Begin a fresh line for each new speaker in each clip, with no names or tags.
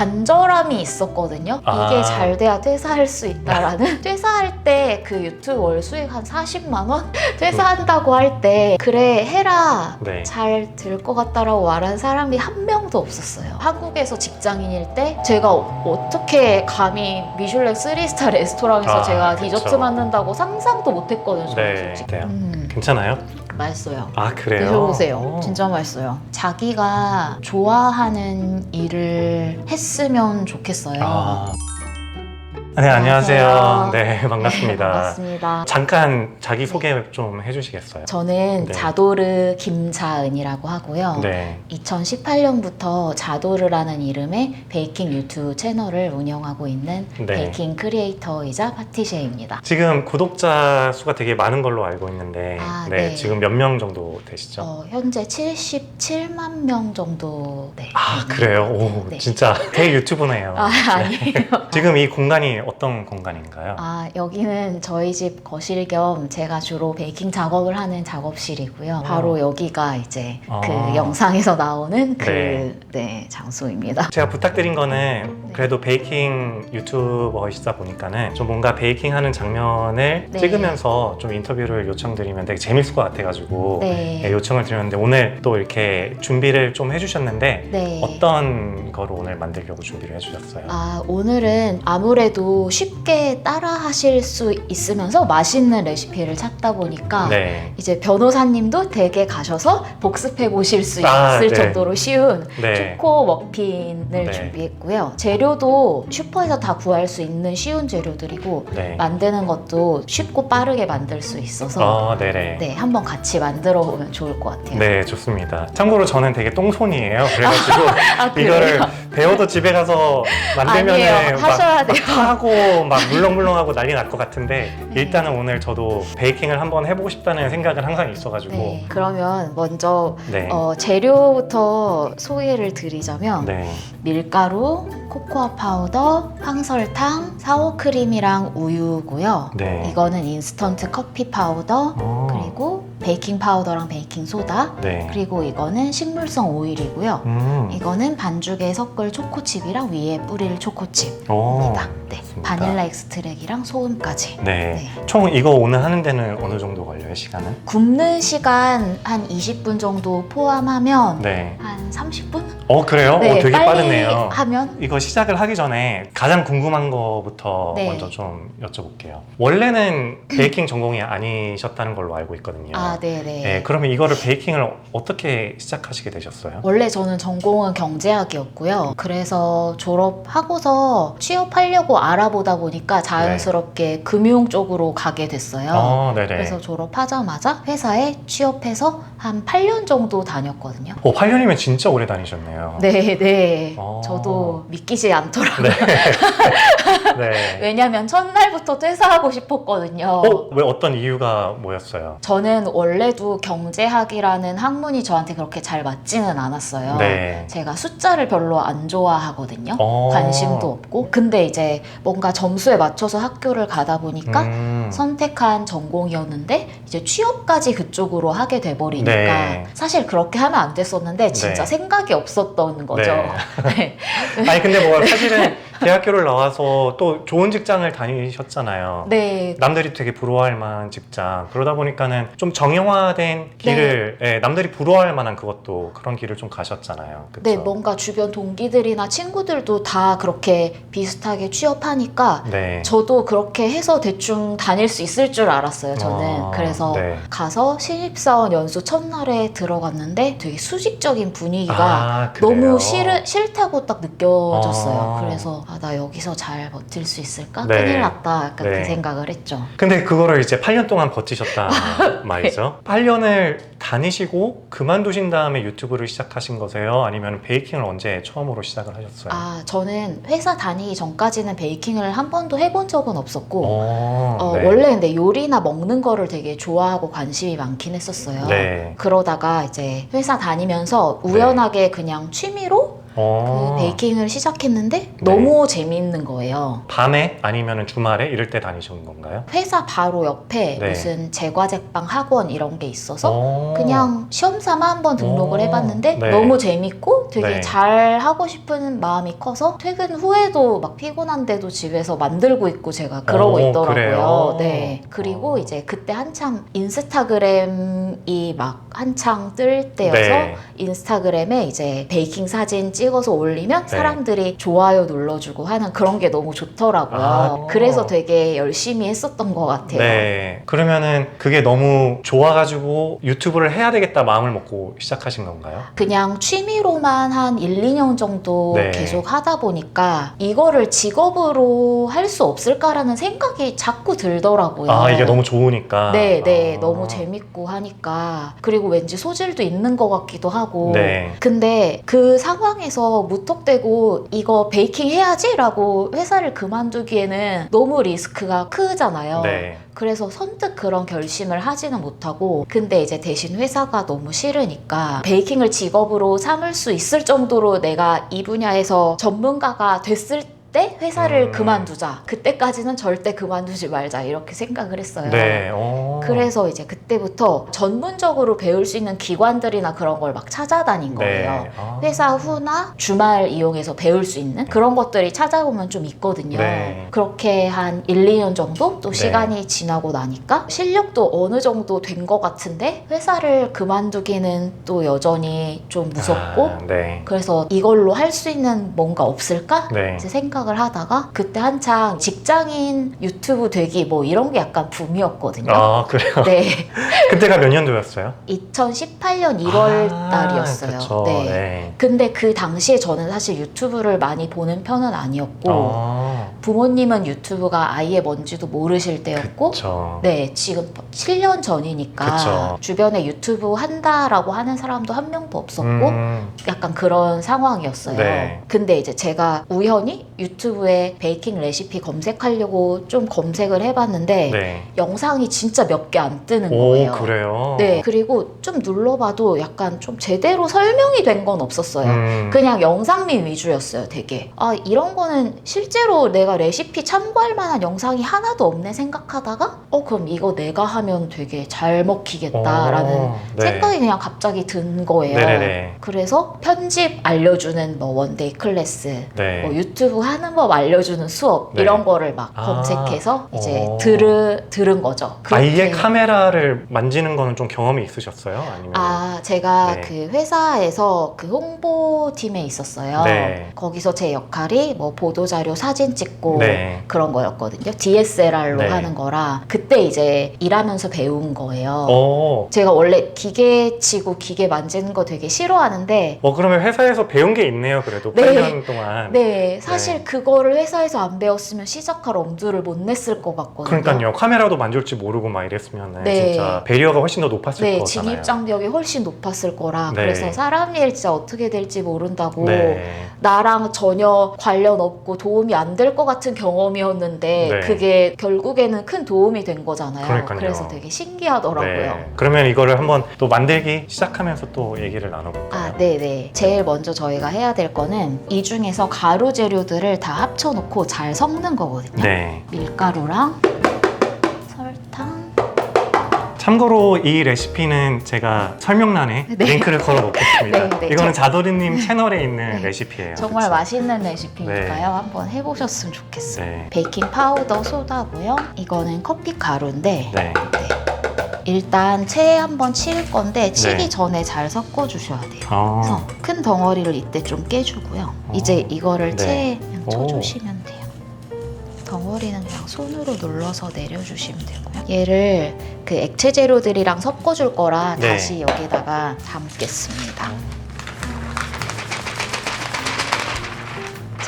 간절함이 있었거든요. 이게
아.
잘 돼야 퇴사할 수 있다라는. 퇴사할 때 그 유튜브 월 수익 한 40만 원? 퇴사한다고 할 때 그래 해라,
네.
잘 될 것 같다라고 말한 사람이 한 명도 없었어요. 한국에서 직장인일 때 제가 어떻게 감히 미슐랭 3스타 레스토랑에서 제가 디저트
그쵸.
만든다고 상상도 못했거든요. 저는
네.
솔직히.
어때요? 괜찮아요?
맛있어요.
아, 그래요?
드셔보세요. 진짜 맛있어요. 자기가 좋아하는 일을 했으면 좋겠어요.
아. 네, 안녕하세요. 네, 반갑습니다.
반갑습니다.
잠깐 자기소개 좀 해주시겠어요?
저는
네.
자도르 김자은이라고 하고요.
네.
2018년부터 자도르라는 이름의 베이킹 유튜브 채널을 운영하고 있는
네.
베이킹 크리에이터이자 파티셰입니다.
지금 구독자 수가 되게 많은 걸로 알고 있는데
네.
지금 몇 명 정도 되시죠?
현재 77만 명 정도. 네.
아, 그래요? 오,
네.
진짜 대유튜브네요.
아니에요.
지금 이 공간이 어떤 공간인가요?
여기는 저희 집 거실 겸 제가 주로 베이킹 작업을 하는 작업실이고요. 바로 여기가 이제 그 영상에서 나오는 장소입니다.
제가 부탁드린 거는 그래도 베이킹 유튜버이시다 보니까는 좀 뭔가 베이킹 하는 장면을 찍으면서 좀 인터뷰를 요청드리면 되게 재밌을 것 같아가지고 요청을 드렸는데 오늘 또 이렇게 준비를 좀 해주셨는데 어떤 거로 오늘 만들려고 준비를 해주셨어요?
오늘은 아무래도 쉽게 따라 하실 수 있으면서 맛있는 레시피를 찾다 보니까 이제 변호사님도 댁에 가셔서 복습해 보실 수 있을 정도로 쉬운 초코 머핀을 준비했고요. 재료도 슈퍼에서 다 구할 수 있는 쉬운 재료들이고 만드는 것도 쉽고 빠르게 만들 수 있어서 한번 같이 만들어 보면 좋을 것 같아요.
네, 좋습니다. 참고로 저는 되게 똥손이에요. 그래가지고 이거를 배워도 집에 가서 만들면은
하셔야 돼요.
하고 막 물렁물렁하고 난리 날 것 같은데 일단은 오늘 저도 베이킹을 한번 해보고 싶다는 생각은 항상 있어가지고
그러면 먼저 재료부터 소개를 드리자면 밀가루, 코코아 파우더, 황설탕, 사워크림이랑 우유고요. 이거는 인스턴트 커피 파우더, 그리고 베이킹 파우더랑 베이킹 소다, 그리고 이거는 식물성 오일이고요. 이거는 반죽에 섞을 초코칩이랑 위에 뿌릴 초코칩입니다. 바닐라 엑스트랙이랑 소금까지.
총 이거 오늘 하는 데는 어느 정도 걸려요, 시간은?
굽는 시간 한 20분 정도 포함하면 한 30분?
그래요? 되게
빨리
빠르네요.
하면?
이거 시작을 하기 전에 가장 궁금한 거부터 먼저 좀 여쭤볼게요. 원래는 베이킹 전공이 아니셨다는 걸로 알고 있거든요. 그러면 이거를 베이킹을 어떻게 시작하시게 되셨어요?
원래 저는 전공은 경제학이었고요. 그래서 졸업하고서 취업하려고 알아보다 보니까 자연스럽게 금융 쪽으로 가게 됐어요. 그래서 졸업하자마자 회사에 취업해서 한 8년 정도 다녔거든요.
8년이면 진짜 오래 다니셨네요.
저도 믿기지 않더라고요. 왜냐면 첫날부터 퇴사하고 싶었거든요.
왜 어떤 이유가 뭐였어요?
저는 원래도 경제학이라는 학문이 저한테 그렇게 잘 맞지는 않았어요. 제가 숫자를 별로 안 좋아하거든요. 관심도 없고. 근데 이제 뭔가 점수에 맞춰서 학교를 가다 보니까 선택한 전공이었는데 이제 취업까지 그쪽으로 하게 돼버리니까 사실 그렇게 하면 안 됐었는데 진짜 생각이 없었던 거죠.
아니 근데 뭐 사실은 대학교를 나와서 또 좋은 직장을 다니셨잖아요. 남들이 되게 부러워할 만한 직장. 그러다 보니까는 좀 정형화된 길을 남들이 부러워할 만한 그런 길을 좀 가셨잖아요. 그쵸?
뭔가 주변 동기들이나 친구들도 다 그렇게 비슷하게 취업하니까 저도 그렇게 해서 대충 다닐 수 있을 줄 알았어요. 저는 그래서 가서 신입사원 연수 첫날에 들어갔는데 되게 수직적인 분위기가 너무 싫다고 딱 느껴졌어요. 그래서 나 여기서 잘 버틸 수 있을까? 큰일 났다. 약간 그 생각을 했죠.
근데 그거를 이제 8년 동안 버티셨다 말이죠. 8년을 다니시고 그만두신 다음에 유튜브를 시작하신 거세요? 아니면 베이킹을 언제 처음으로 시작을 하셨어요?
저는 회사 다니기 전까지는 베이킹을 한 번도 해본 적은 없었고 원래 근데 요리나 먹는 거를 되게 좋아하고 관심이 많긴 했었어요. 그러다가 이제 회사 다니면서 우연하게 그냥 취미로 그 베이킹을 시작했는데 너무 재미있는 거예요.
밤에 아니면 주말에 이럴 때 다니시는 건가요?
회사 바로 옆에 무슨 제과제빵 학원 이런 게 있어서 그냥 시험삼아 한번 등록을 해봤는데 너무 재밌고 되게 잘 하고 싶은 마음이 커서 퇴근 후에도 막 피곤한데도 집에서 만들고 있고 제가 그러고 있더라고요.
그래요?
네. 그리고 이제 그때 한참 인스타그램이 막 한창 뜰 때여서 인스타그램에 이제 베이킹 사진 찍어서 올리면 사람들이 좋아요 눌러주고 하는 그런 게 너무 좋더라고요. 그래서 되게 열심히 했었던 것 같아요.
네. 그러면은 그게 너무 좋아가지고 유튜브를 해야 되겠다 마음을 먹고 시작하신 건가요?
그냥 취미로만 한 1, 2년 정도 계속 하다 보니까 이거를 직업으로 할 수 없을까라는 생각이 자꾸 들더라고요.
아, 이게 너무 좋으니까.
네, 너무 재밌고 하니까. 그리고 왠지 소질도 있는 것 같기도 하고. 근데 그 상황에서 무턱대고 이거 베이킹 해야지? 라고 회사를 그만두기에는 너무 리스크가 크잖아요. 그래서 선뜻 그런 결심을 하지는 못하고, 근데 이제 대신 회사가 너무 싫으니까 베이킹을 직업으로 삼을 수 있을 정도로 내가 이 분야에서 전문가가 됐을 때 회사를 그만두자. 그때까지는 절대 그만두지 말자. 이렇게 생각을 했어요. 그래서 이제 그때부터 전문적으로 배울 수 있는 기관들이나 그런 걸 막 찾아다닌 거예요. 회사 후나 주말 이용해서 배울 수 있는 그런 것들이 찾아보면 좀 있거든요. 그렇게 한 1, 2년 정도 또 시간이 지나고 나니까 실력도 어느 정도 된 것 같은데 회사를 그만두기는 또 여전히 좀 무섭고 그래서 이걸로 할 수 있는 뭔가 없을까? 이제 생각을 하다가 그때 한창 직장인 유튜브 되기 뭐 이런 게 약간 붐이었거든요.
아, 그래요?
네.
그때가 몇 년도였어요?
2018년 1월 달이었어요.
그쵸.
근데 그 당시에 저는 사실 유튜브를 많이 보는 편은 아니었고 부모님은 유튜브가 아예 뭔지도 모르실 때였고 지금 7년 전이니까 주변에 유튜브 한다라고 하는 사람도 한 명도 없었고 약간 그런 상황이었어요. 근데 이제 제가 우연히 유튜브에 베이킹 레시피 검색하려고 좀 검색을 해봤는데 영상이 진짜 몇 개 안 뜨는 거예요.
그래요?
그리고 좀 눌러봐도 약간 좀 제대로 설명이 된 건 없었어요. 그냥 영상미 위주였어요, 되게. 아, 이런 거는 실제로 내가 레시피 참고할 만한 영상이 하나도 없네 생각하다가 그럼 이거 내가 하면 되게 잘 먹히겠다라는 생각이 그냥 갑자기 든 거예요. 그래서 편집 알려주는 뭐 원데이 클래스, 뭐 유튜브 하는 법 알려주는 수업 이런 거를 막 검색해서 이제 들은 거죠.
아예 카메라를 만지는 거는 좀 경험이 있으셨어요? 아니면?
제가 그 회사에서 그 홍보팀에 있었어요. 거기서 제 역할이 뭐 보도자료 사진 찍고 그런 거였거든요. DSLR로 하는 거라 그때 이제 일하면서 배운 거예요. 제가 원래 기계 치고 기계 만지는 거 되게 싫어하는데
그러면 회사에서 배운 게 있네요. 그래도 8년 동안.
사실 그거를 회사에서 안 배웠으면 시작할 엄두를 못 냈을 것 같거든요.
그러니까요. 카메라도 만질 줄 모르고 막 이랬으면 진짜 배리어가 훨씬 더 높았을 거잖아요.
진입장벽이 훨씬 높았을 거라 그래서 사람 일 진짜 어떻게 될지 모른다고 나랑 전혀 관련 없고 도움이 안 될 것 같은 경험이었는데 그게 결국에는 큰 도움이 된 거잖아요. 그래서 되게 신기하더라고요.
그러면 이거를 한번 또 만들기 시작하면서 또 얘기를 나눠볼까요?
제일 먼저 저희가 해야 될 거는 이 중에서 가루 재료들을 다 합쳐놓고 잘 섞는 거거든요. 밀가루랑 설탕.
참고로 이 레시피는 제가 설명란에 링크를 걸어 놓겠습니다. 이거는 자도리님 채널에 있는 레시피예요.
정말
그쵸?
맛있는 레시피니까요. 한번 해보셨으면 좋겠어요. 베이킹 파우더 소다고요. 이거는 커피 가루인데 일단 체에 한번 칠 건데 치기 전에 잘 섞어주셔야 돼요. 그래서 큰 덩어리를 이때 좀 깨주고요. 이제 이거를 체에 그냥 쳐주시면 돼요. 덩어리는 그냥 손으로 눌러서 내려주시면 되고요. 얘를 그 액체 재료들이랑 섞어줄 거라 다시 여기다가 담겠습니다.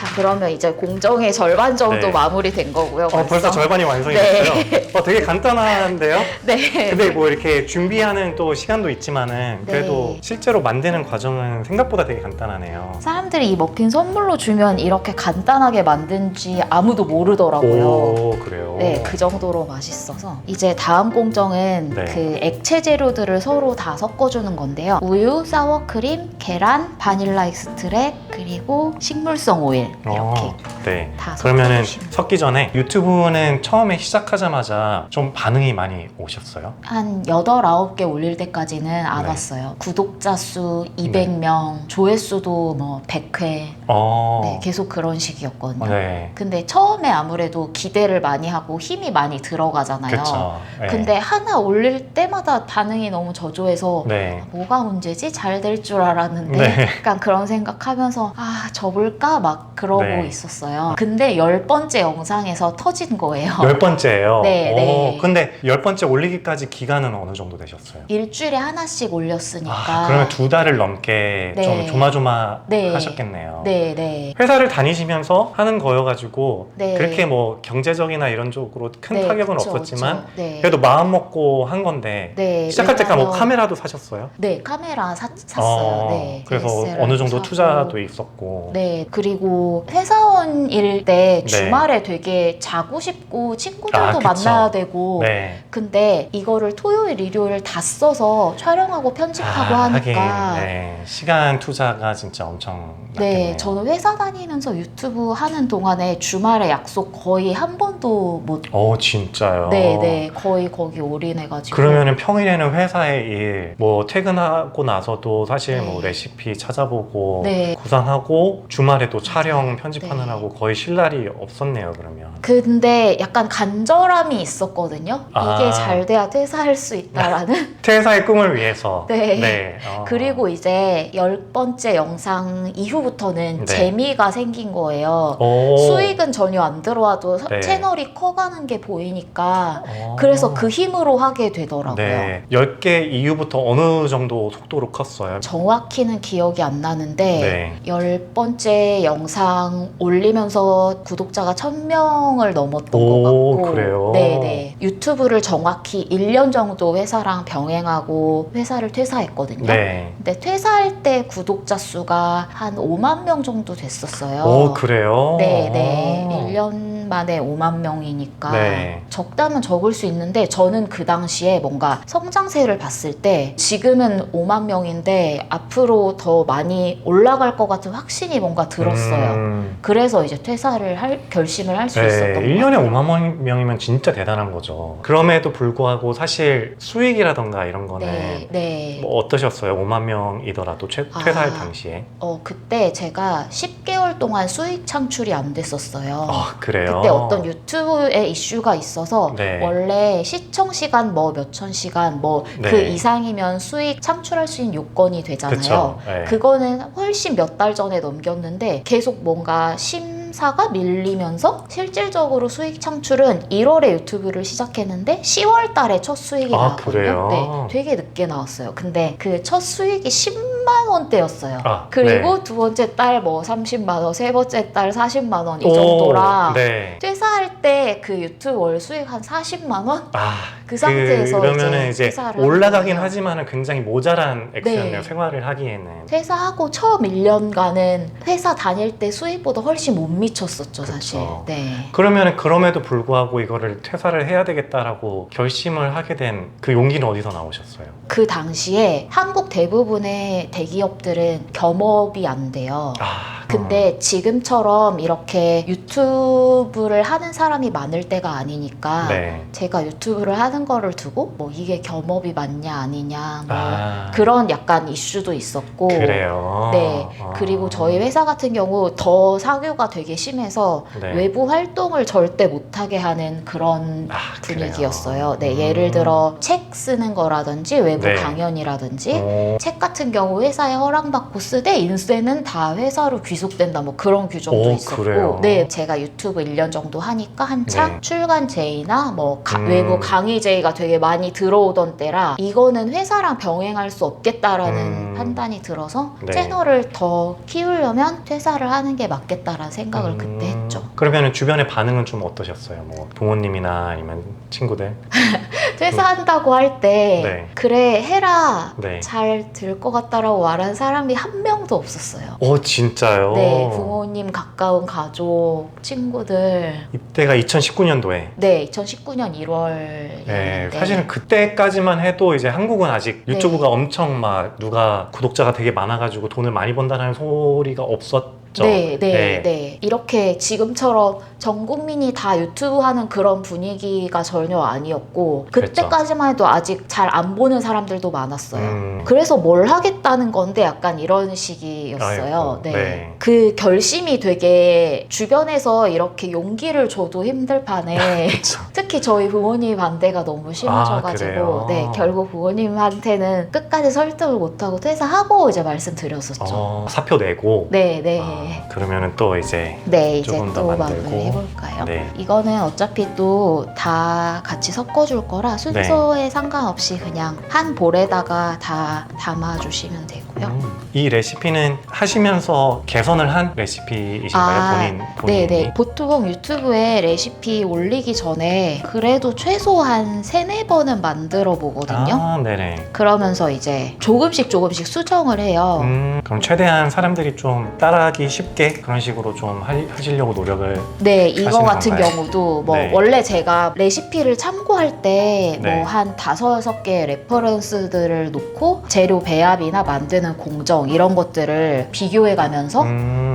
자, 그러면 이제 공정의 절반 정도
네.
마무리된 거고요.
벌써 절반이 완성이
네.
됐어요. 되게 간단한데요?
네.
근데 뭐 이렇게 준비하는 또 시간도 있지만은 그래도
네.
실제로 만드는 과정은 생각보다 되게 간단하네요.
사람들이 이 머핀 선물로 주면 이렇게 간단하게 만든지 아무도 모르더라고요.
오, 그래요?
네, 그 정도로 맛있어서. 이제 다음 공정은
네.
그 액체 재료들을 서로 다 섞어주는 건데요. 우유, 사워크림, 계란, 바닐라 익스트랙, 그리고 식물성 오일 이렇게
네.
다
그러면은
섞어주시면.
섞기 전에 유튜브는 처음에 시작하자마자 좀 반응이 많이 오셨어요?
한 8, 9개 올릴 때까지는 안
네.
왔어요. 구독자 수 200명, 조회수도 뭐 100회, 네, 계속 그런 식이었거든요.
네.
근데 처음에 아무래도 기대를 많이 하고 힘이 많이 들어가잖아요.
그쵸. 네.
근데 하나 올릴 때마다 반응이 너무 저조해서
네.
뭐가 문제지? 잘 될 줄 알았는데
네.
약간 그런 생각하면서 접을까? 막 그러고
네.
있었어요. 근데 10번째 영상에서 터진 거예요.
10번째예요?
네, 네.
근데 10번째 올리기까지 기간은 어느 정도 되셨어요?
일주일에 하나씩 올렸으니까.
그러면 2달을 넘게
네.
좀 조마조마
네.
하셨겠네요.
네, 네.
회사를 다니시면서 하는 거여가지고
네.
그렇게 뭐 경제적이나 이런 쪽으로 큰
네,
타격은
그쵸,
없었지만
그쵸. 네.
그래도 마음 먹고 한 건데
네,
시작할 때까 뭐
왜냐면-
카메라도 사셨어요?
네, 카메라 샀어요. 네.
그래서
DSLR
어느 정도
사고.
투자도 있었고.
네, 그리고 회사원일 때
네.
주말에 되게 자고 싶고 친구들도
그쵸.
만나야 되고
네.
근데 이거를 토요일, 일요일 다 써서 촬영하고 편집하고
하긴,
하니까
네. 시간 투자가 진짜 엄청 났겠네요.
네, 저는 회사 다니면서 유튜브 하는 동안에 주말에 약속 거의 한 번도 못
진짜요?
네, 네, 거의 거기 올인해가지고
그러면은 평일에는 회사의 일, 뭐 퇴근하고 나서도 사실
네.
뭐 레시피 찾아보고
네.
구상하고 주말에도 촬영 편집하느라고
네.
거의 쉴 날이 없었네요, 그러면.
근데 약간 간절함이 있었거든요. 이게 잘 돼야 퇴사할 수 있다라는.
퇴사의 꿈을 위해서.
네. 그리고 이제 10번째 영상 이후부터는
네.
재미가 생긴 거예요. 수익은 전혀 안 들어와도
네.
채널이 커가는 게 보이니까 그래서 그 힘으로 하게 되더라고요.
네. 10개 이후부터 어느 정도 속도로 컸어요?
정확히는 기억이 안 나는데
네.
10번째 영상 올리면서 구독자가 1000명을 넘었던 것 같고
그래요?
네네. 유튜브를 정확히 1년 정도 회사랑 병행하고 회사를 퇴사했거든요.
네.
근데 퇴사할 때 구독자 수가 한 5만 명 정도 됐었어요.
그래요?
네네. 1년 만에 5만 명이니까
네.
적다면 적을 수 있는데 저는 그 당시에 뭔가 성장세를 봤을 때 지금은 5만 명인데 앞으로 더 많이 올라갈 것 같은 확신이 뭔가 들었어요. 그래서 이제 퇴사를 결심을 할 수 있었던 것
1년에
같아요.
5만 명이면 진짜 대단한 거죠. 그럼에도 불구하고 사실 수익이라던가 이런 거는
네, 네.
뭐 어떠셨어요? 5만 명이더라도 퇴사할 당시에?
그때 제가 10개월 동안 수익 창출이 안 됐었어요.
그래요?
그때 어떤 유튜브에 이슈가 있어서
네.
원래 시청 시간 뭐 몇천 시간 뭐 그
네.
이상이면 수익 창출할 수 있는 요건이 되잖아요.
그쵸. 네.
그거는 훨씬 몇 달 전에 넘겼는데 계속 뭔가 심사가 밀리면서 실질적으로 수익 창출은 1월에 유튜브를 시작했는데 10월 달에 첫 수익이 나왔거든요.
그래요?
네, 되게 늦게 나왔어요. 근데 그 첫 수익이 10만 원대였어요. 그리고
네.
두 번째 달 뭐 30만 원, 세 번째 달 40만 원 이 정도라
네.
퇴사할 때 그 유튜브 월 수익 한 40만 원? 그 상태에서
그러면은 이제
퇴사를
올라가긴
하거든요.
하지만은 굉장히 모자란 액수였네요.
네.
생활을 하기에는.
퇴사하고 처음 1년간은 회사 다닐 때 수익보다 훨씬 못 미쳤었죠, 사실.
그쵸.
네.
그러면은 그럼에도 불구하고 이거를 퇴사를 해야 되겠다라고 결심을 하게 된 그 용기는 어디서 나오셨어요?
그 당시에 한국 대부분의 대기업들은 겸업이 안 돼요. 근데 지금처럼 이렇게 유튜브를 하는 사람이 많을 때가 아니니까
네.
제가 유튜브를 하는 거를 두고 뭐 이게 겸업이 맞냐 아니냐 뭐
아.
그런 약간 이슈도 있었고
그래요?
네. 그리고 저희 회사 같은 경우 더 사교가 되게 심해서
네.
외부 활동을 절대 못하게 하는 그런 분위기였어요. 네, 예를 들어 책 쓰는 거라든지 외부
네.
강연이라든지 책 같은 경우 회사에 허락받고 쓰되 인쇄는 다 회사로 귀속 지속된다 뭐 그런 규정도 있었고
그래요?
네, 제가 유튜브 1년 정도 하니까 한창
네.
출간 제의나 뭐 외부 강의 제의가 되게 많이 들어오던 때라 이거는 회사랑 병행할 수 없겠다라는 판단이 들어서
네.
채널을 더 키우려면 퇴사를 하는 게 맞겠다라는 생각을 그때 했죠.
그러면 주변의 반응은 좀 어떠셨어요? 뭐 부모님이나 아니면 친구들?
퇴사한다고 할 때
네.
그래 해라
네.
잘 될 것 같다라고 말하는 사람이 한 명도 없었어요.
진짜요?
네, 부모님, 가까운 가족, 친구들.
이때가 2019년도에.
네, 2019년 1월이었는데.
네, 사실은 그때까지만 해도 이제 한국은 아직 유튜브가 엄청 막 누가 구독자가 되게 많아가지고 돈을 많이 번다는 소리가 없었죠.
네. 이렇게 지금처럼 전 국민이 다 유튜브 하는 그런 분위기가 전혀 아니었고 그때까지만 해도 아직 잘 안 보는 사람들도 많았어요. 그래서 뭘 하겠다는 건데 약간 이런 식이었어요.
아이고, 네.
그 결심이 되게 주변에서 이렇게 용기를 줘도 힘들 판에 특히 저희 부모님 반대가 너무 심하셔가지고 네, 결국 부모님한테는 끝까지 설득을 못하고 퇴사하고 이제 말씀드렸었죠.
사표 내고?
네.
그러면은 또 이제
이제
조금 더
또
만들고
마무리해볼까요?
네.
이거는 어차피 또 다 같이 섞어줄 거라 순서에 상관없이 그냥 한 볼에다가 다 담아주시면 되고요.
이 레시피는 하시면서 개선을 한 레시피이신가요? 본인이?
네네. 보통 유튜브에 레시피 올리기 전에 그래도 최소 한 3-4번은 만들어 보거든요.
네네.
그러면서 이제 조금씩 수정을 해요.
그럼 최대한 사람들이 좀 따라하기 쉽게 그런 식으로 좀 하시려고 노력을
네, 이거
하시는
같은
건가요?
경우도 뭐
네.
원래 제가 레시피를 참고할 때 뭐
네.
한 5-6개의 레퍼런스들을 놓고 재료 배합이나 만드는 공정 이런 것들을 비교해 가면서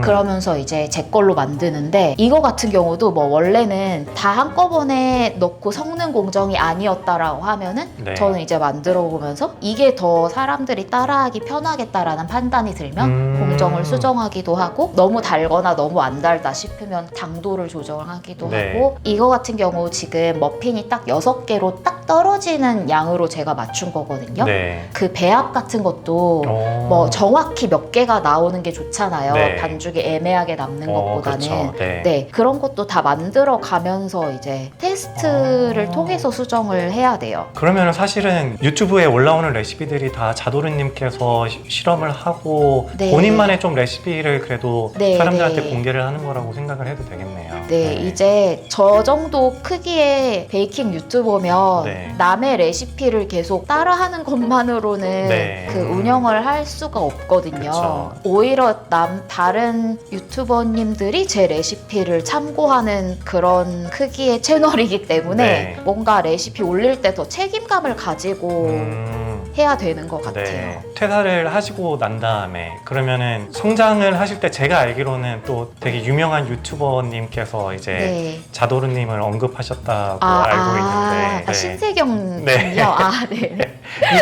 그러면서 이제 제 걸로 만드는데 이거 같은 경우도 뭐 원래는 다 한꺼번에 넣고 섞는 공정이 아니었다라고 하면은
네.
저는 이제 만들어 보면서 이게 더 사람들이 따라하기 편하겠다라는 판단이 들면 공정을 수정하기도 하고 너무 달거나 너무 안 달다 싶으면 당도를 조정하기도
네.
하고 이거 같은 경우 지금 머핀이 딱 6개로 딱 떨어지는 양으로 제가 맞춘 거거든요.
네.
그 배합 같은 것도 뭐 정확히 몇 개가 나오는 게 좋잖아요.
네.
반죽이 애매하게 남는 것보다는.
그렇죠.
네, 그런 것도 다 만들어 가면서 이제 테스트를 통해서 수정을 해야 돼요.
그러면 사실은 유튜브에 올라오는 레시피들이 다 자도르님께서 실험을 하고
네.
본인만의 좀 레시피를 그래도
네,
사람들한테
네.
공개를 하는 거라고 생각을 해도 되겠네요.
네, 이제 저 정도 크기의 베이킹 유튜버면
네.
남의 레시피를 계속 따라하는 것만으로는
네.
그 운영을 할 수가 없거든요.
그쵸.
오히려 다른 유튜버님들이 제 레시피를 참고하는 그런 크기의 채널이기 때문에
네.
뭔가 레시피 올릴 때 더 책임감을 가지고 해야 되는 것 같아요.
네. 퇴사를 하시고 난 다음에 그러면은 성장을 하실 때 제가 알기로는 또 되게 유명한 유튜버님께서 이제
네.
자도르님을 언급하셨다고 알고 있는데 네.
신세경
네.
님이요? 네.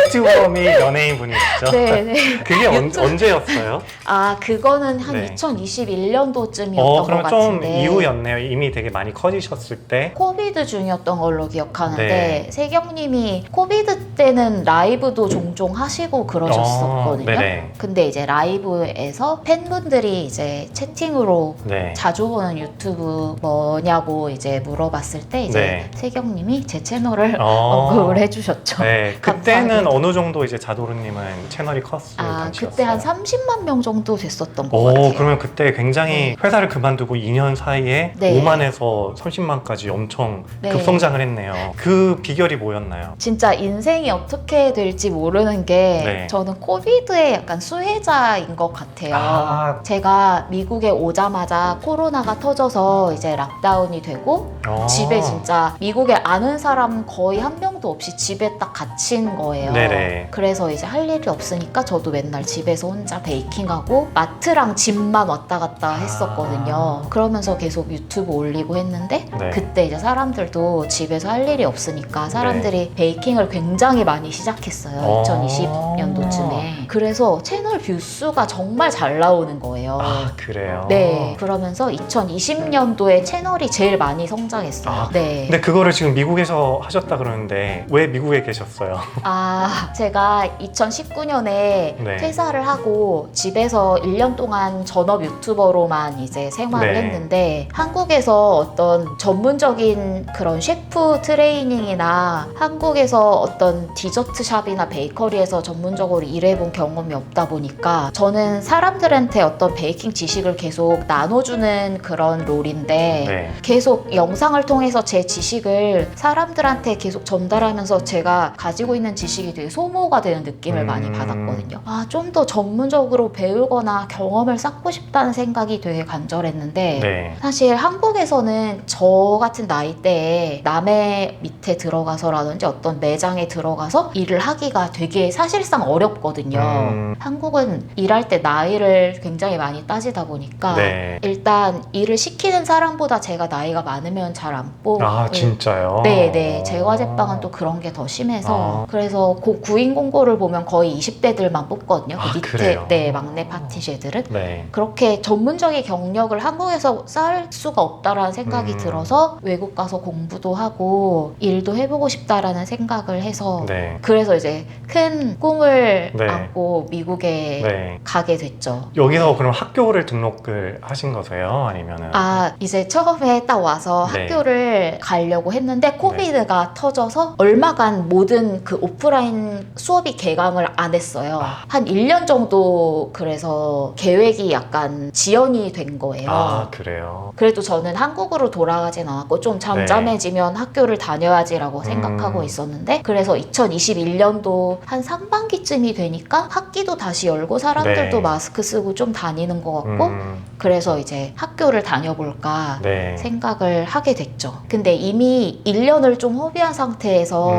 유튜버 및 연예인 분이시죠?
네.
그게 언제였어요?
그거는 한
네.
2021년도쯤이었던 것
그러면 좀
같은데
이후였네요. 이미 되게 많이 커지셨을 때.
코비드 중이었던 걸로 기억하는데
네.
세경님이 코비드 때는 라이브도 종종 하시고 그러셨었거든요.
네네.
근데 이제 라이브에서 팬분들이 이제 채팅으로
네.
자주 보는 유튜브 뭐냐고 이제 물어봤을 때 이제
네.
세경님이 제 채널을 언급을 해주셨죠.
네. 그때는
감사하게도.
어느 정도 이제 자도르님은 채널이 컸을 당시였어요?
그때 한 30만 명 정도 됐었던 것 같아요.
그러면 그때 굉장히
네.
회사를 그만두고 2년 사이에
네.
5만에서 30만까지 엄청
네.
급성장을 했네요. 그 비결이 뭐였나요?
진짜 인생이 어떻게 될지 모르는 게
네.
저는 코비드의 약간 수혜자인 것 같아요. 제가 미국에 오자마자 코로나가 터져서 이제 락다운이 되고 집에 진짜 미국에 아는 사람 거의 한 명도 없이 집에 딱 갇힌 거예요.
네네.
그래서 이제 할 일이 없으니까 저도 맨날 집에서 혼자 베이킹하고 마트랑 집만 왔다 갔다 했었거든요. 그러면서 계속 유튜브 올리고 했는데
네.
그때 이제 사람들도 집에서 할 일이 없으니까 사람들이 베이킹을 굉장히 많이 시작했어요. 2020년도쯤에. 그래서 채널 뷰수가 정말 잘 나오는 거예요.
그래요?
네. 그러면서 2020년도에 채널이 제일 많이 성장했어요. 네.
근데 그거를 지금 미국에서 하셨다 그러는데 왜 미국에 계셨어요?
제가 2019년에 퇴사를 하고 집에서 1년 동안 전업 유튜버로만 이제 생활을 했는데 한국에서 어떤 전문적인 그런 셰프 트레이닝이나 한국에서 어떤 디저트 샵이나 베이커리에서 전문적으로 일해본 경험이 없다 보니까 저는 사람들한테 어떤 베이킹 지식을 계속 나눠주는 그런 롤인데 계속 영상을 통해서 제 지식을 사람들한테 계속 전달하면서 제가 가지고 있는 지식이 되게 소모가 되는 느낌을 많이 받았거든요. 좀 더 전문적으로 배우거나 경험을 쌓고 싶다는 생각이 되게 간절했는데 사실 한국에서는 저 같은 나이대에 남의 밑에 들어가서라든지 어떤 매장에 들어가서 일을 하기가 되게 사실상 어렵거든요. 한국은 일할 때 나이를 굉장히 많이 따지다 보니까 일단 일을 시키는 사람보다 제가 나이가 많으면 잘 안 뽑고
진짜요?
네네. 제과 제빵은 또 그런 게 더 심해서 그래서 구인 공고를 보면 거의 20대들만 뽑거든요. 그 밑에 막내 파티셰들은 그렇게 전문적인 경력을 한국에서 쌓을 수가 없다라는 생각이 들어서 외국 가서 공부도 하고 일도 해보고 싶다라는 생각을 해서 그래서 이제 큰 꿈을 안고 미국에 가게 됐죠.
여기서 그럼 학교를 등록을 하신 거세요? 아니면은?
이제 처음에 딱 와서 학교를 가려고 했는데 코비드가 터져서 얼마간 모든 그 오프라인 수업이 개강을 안 했어요. 한 1년 정도 그래서 계획이 약간 지연이 된 거예요.
그래요?
그래도 저는 한국으로 돌아가진 않았고 좀 잠잠해지면 학교를 다녀야지라고 생각하고 있었는데 그래서 2021년도 한 상반기쯤이 되니까 학기도 다시 열고 사람들도 마스크 쓰고 좀 다니는 것 같고 그래서 이제 학교를 다녀볼까 생각을 하게 됐죠. 근데 이미 1년을 좀 허비한 상태에서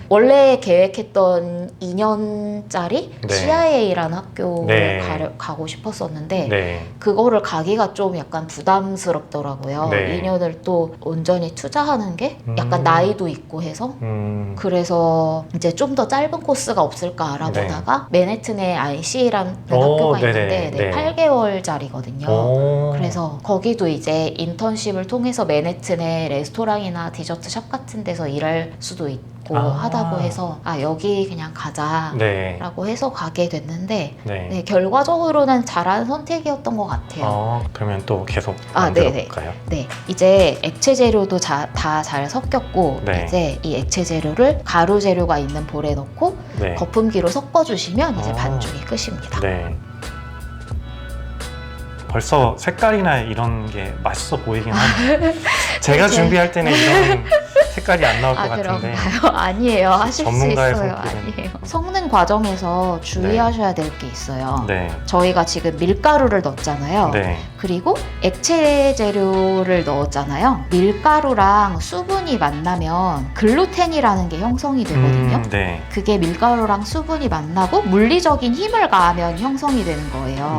원래 계획했던 2년짜리 CIA라는 학교를 가고 싶었었는데 그거를 가기가 좀 약간 부담스럽더라고요. 2년을 또 온전히 투자하는 게 약간 나이도 있고 해서 그래서 이제 좀 더 짧은 코스가 없을까 알아보다가 맨해튼에 IC라는 학교가 있는데 8개월짜리거든요. 그래서 거기도 이제 인턴십을 통해서 맨해튼의 레스토랑이나 디저트 샵 같은 데서 일할 수도 있고 하다고 해서 여기 그냥 가자라고 해서 가게 됐는데 결과적으로는 잘한 선택이었던 것 같아요.
그러면 또 계속 만들어볼까요?
이제 액체 재료도 다 잘 섞였고 이제 이 액체 재료를 가루 재료가 있는 볼에 넣고 거품기로 섞어주시면 이제 반죽이 끝입니다.
벌써 색깔이나 이런 게 맛있어 보이긴 한데 제가 준비할 때는 이런 색깔이 안 나올 것 같은데
그런가요? 아니에요. 하실 수
전문가의
있어요.
손길은.
아니에요. 섞는 과정에서 주의하셔야 될 게 있어요. 저희가 지금 밀가루를 넣었잖아요. 그리고 액체 재료를 넣었잖아요. 밀가루랑 수분이 만나면 글루텐이라는 게 형성이 되거든요. 그게 밀가루랑 수분이 만나고 물리적인 힘을 가하면 형성이 되는 거예요.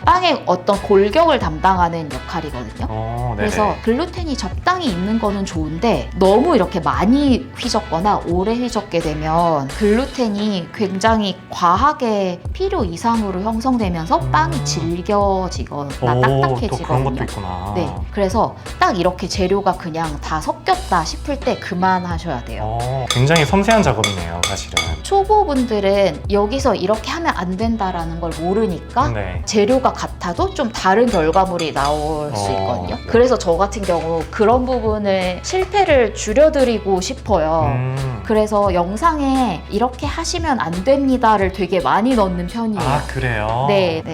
빵의 어떤 골격을 담당하는 역할이거든요. 그래서 글루텐이 적당히 있는 거는 좋은데 너무 이렇게 많이 휘젓거나 오래 휘젓게 되면 글루텐이 굉장히 과하게 필요 이상으로 형성되면서 빵이 질겨지거나 딱딱해지거든요.
또 그런 것도 있구나.
그래서 딱 이렇게 재료가 그냥 다 섞였다 싶을 때 그만하셔야 돼요.
굉장히 섬세한 작업이네요, 사실은.
초보분들은 여기서 이렇게 하면 안 된다라는 걸 모르니까 재료가 같아도 좀 다른 결과물이 나올 수 있거든요. 그래서 저 같은 경우 그런 부분을 실패를 줄여드리고 싶어요. 그래서 영상에 이렇게 하시면 안 됩니다를 되게 많이 넣는 편이에요.
그래요?